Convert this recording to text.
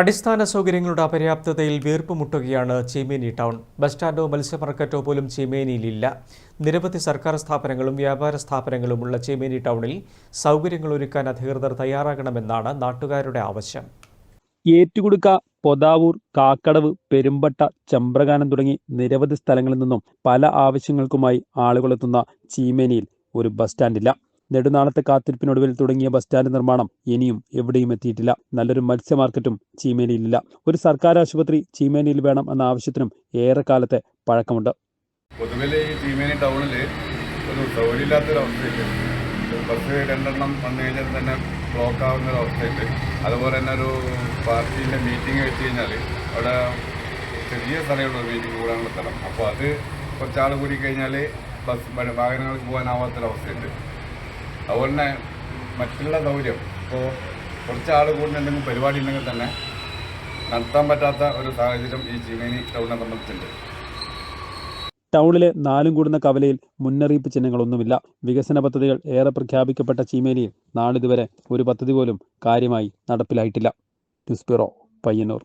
അടിസ്ഥാന സൗകര്യങ്ങളുടെ അപര്യാപ്തതയിൽ വീർപ്പുമുട്ടുകയാണ് Cheemeni town. Bus സ്റ്റാൻഡോ മത്സ്യമാർക്കറ്റോ പോലും ചീമേനിയിലില്ല. നിരവധി സർക്കാർ സ്ഥാപനങ്ങളും വ്യാപാര സ്ഥാപനങ്ങളുമുള്ള ചീമേനി ടൗണിൽ സൗകര്യങ്ങൾ ഒരുക്കാൻ അധികൃതർ തയ്യാറാകണമെന്നാണ് നാട്ടുകാരുടെ ആവശ്യം. ഏറ്റുകുടുക്ക, പൊതാവൂർ, കാക്കടവ്, പെരുമ്പട്ട, ചമ്പ്രകാനം തുടങ്ങി നിരവധി സ്ഥലങ്ങളിൽ നിന്നും പല ആവശ്യങ്ങൾക്കുമായി ആളുകളെത്തുന്ന ചീമേനിയിൽ ഒരു ബസ് സ്റ്റാൻഡില്ല. നെടുനാളത്തെ കാത്തിരിപ്പിനൊടുവിൽ തുടങ്ങിയ ബസ് സ്റ്റാൻഡ് നിർമ്മാണം ഇനിയും എവിടെയും എത്തിയിട്ടില്ല. നല്ലൊരു മത്സ്യ മാർക്കറ്റും ചീമേനിയിലില്ല. ഒരു സർക്കാർ ആശുപത്രി ചീമേനിയിൽ വേണം എന്ന ആവശ്യത്തിനും ഏറെക്കാലത്തെ പഴക്കമുണ്ട്. പൊതുവിൽ ഈ ചീമേനി ടൗണിൽ ഒരു സൗകര്യമില്ലാത്തൊരവസ്ഥയുണ്ട്. ബസ് രണ്ടെണ്ണം വന്നു കഴിഞ്ഞാൽ തന്നെ ബ്ലോക്ക് ആവുന്ന ഒരവസ്ഥയുണ്ട്. അതുപോലെ തന്നെ ഒരു പാർട്ടീൻ്റെ മീറ്റിംഗ് വെച്ച് കഴിഞ്ഞാൽ അവിടെ ചെറിയ സ്ഥലമുള്ള ഒരു മീറ്റിംഗ് കൂടാനുള്ള സ്ഥലം. അപ്പോൾ അത് കുറച്ചാൾ കൂടി കഴിഞ്ഞാൽ വാഹനങ്ങൾക്ക് പോകാനാവാത്തൊരവസ്ഥയുണ്ട്. അതുപോലെ തന്നെ മറ്റുള്ള സൗകര്യം ഇപ്പോൾ കുറച്ചാൾ കൂടുന്ന എന്തെങ്കിലും പരിപാടി ഉണ്ടെങ്കിൽ തന്നെ നടത്താൻ പറ്റാത്ത ഒരു സാഹചര്യം ഈ ചീമേനി ടൗണിനെ സംബന്ധിച്ചുണ്ട്. ടൗണിലെ 4 കൂടുന്ന കവലയിൽ മുന്നറിയിപ്പ് ചിഹ്നങ്ങളൊന്നുമില്ല. വികസന പദ്ധതികൾ ഏറെ പ്രഖ്യാപിക്കപ്പെട്ട ചീമേനിയിൽ നാളിതുവരെ ഒരു പദ്ധതി പോലും കാര്യമായി നടപ്പിലായിട്ടില്ല. News bureau, Payyanur.